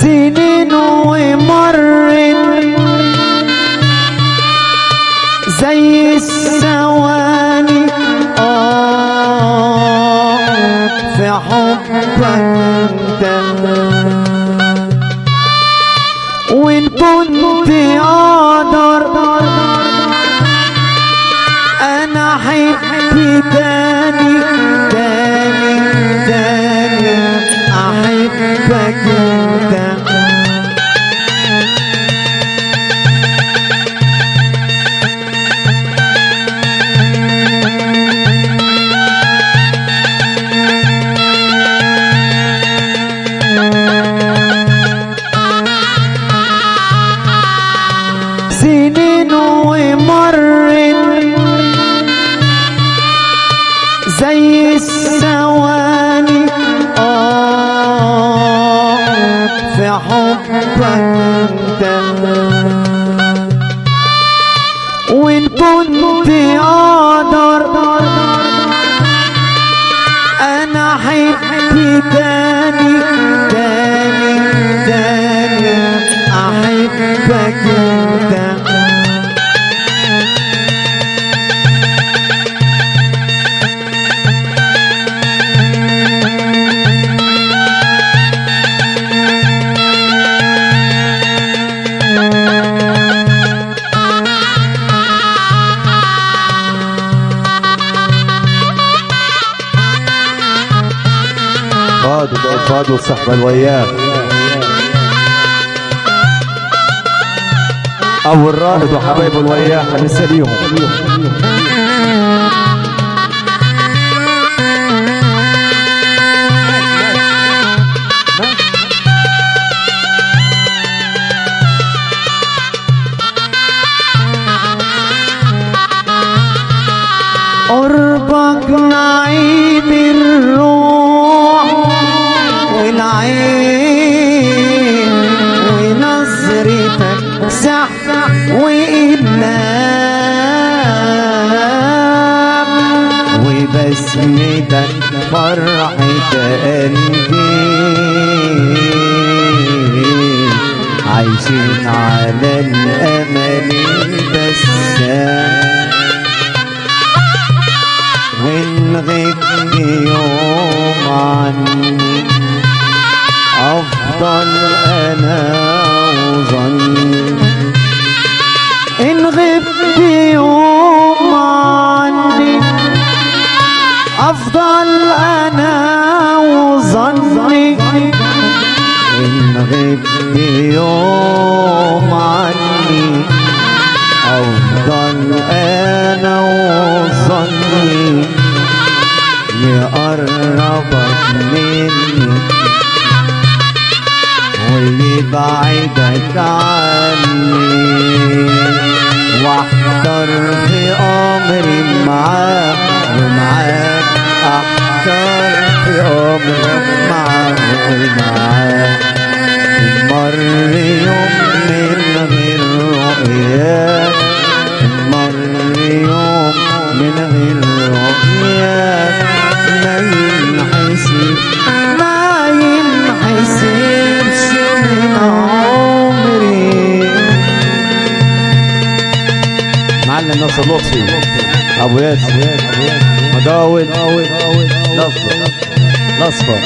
سنين ومرت زي الثواني في حبك انت، وان كنت اقدر انا احب تاني تاني تاني احبك انت. سنين ومرت زي الثواني في حبك انت، وان كنت اقدر انا احب تاني تاني تاني احبك انت. فؤاد والصحبة الوياه أول رائد وحبايبه الوياه لسه ليهم. قربك نعيم الروح والعين ونظرتك سحر وإقلام وبسمتك فرحة قلبي عايشين على الأمل البسام. وإن غبت يوم عني أفضل أنا وظني، إن غبت يوم عني أفضل أنا وظني، إن غبت يوم عني أفضل أنا وظني يقربك مني ويبعدك عني، واحتر في أمري معاك ومعاك، احتر في أمري معاك ومعاك. مر يوم من غير رؤياك، مر يوم من غير رؤياك ما ينحسب ما ينحسبش من عمري. معلم ناصر لطفي ابو ياسر مجاود الاصفر الاصفر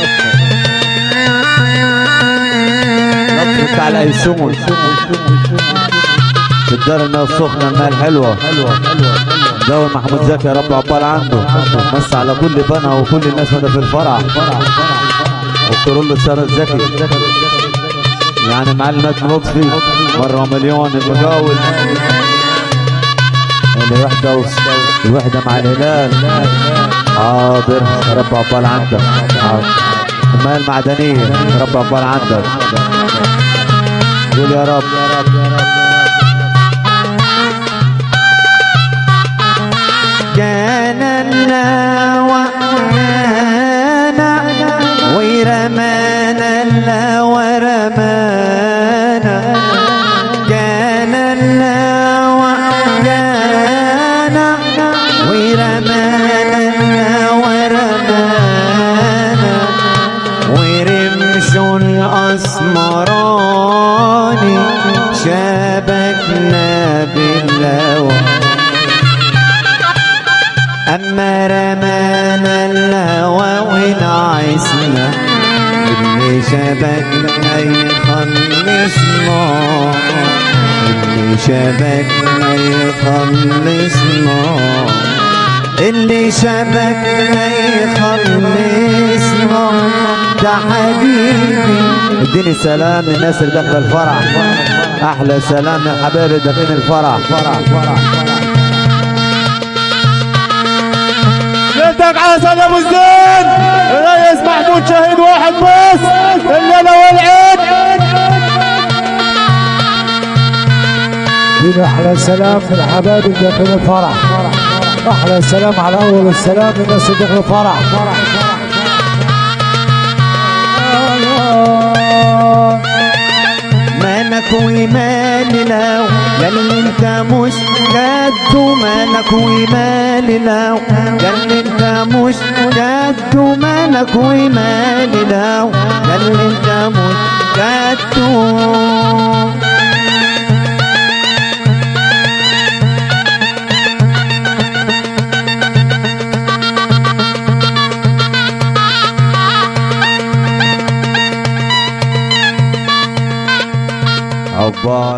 بتاع الايسون في الدار الماء السخنه الماء الحلوه داوي محمود زكي يا رب عقبال عنده. بس على كل بنا وكل الناس وانا في الفرع وقولوا له سارة زكي يعني معلمات لطفي مره مليون المجاول الوحده مع الهلال. حاضر يا رب عقبال عندك. الماء المعدنيه يا رب عقبال عندك. قول يا رب. جاننا وأنا ويرمانا لا ورمانا، جاننا وأنا ويرمانا لا ورمانا، ورمش الأسمران الهوى ونعسنا اللي شبكنا يخلصنا اللي شبكنا يخلصنا اللي شبكنا يخلصنا ده حبيبي. اديني سلام للناس اللي داخله الفرح، احلى سلام للحبايب اللي داخلين الفرح. جدك على سيد ابو زين الريس محمود شهيد واحد بس الليله والعيد. دين احلى سلام للحبايب اللي داخل الفرح، احلى سلام على اول السلام للناس اللي داخل الفرح. مالك ومالي لو قال انت مش جد مالك ومالي لو قال انت مش جد مالك ومالي لو قال انت مش جد. عقبال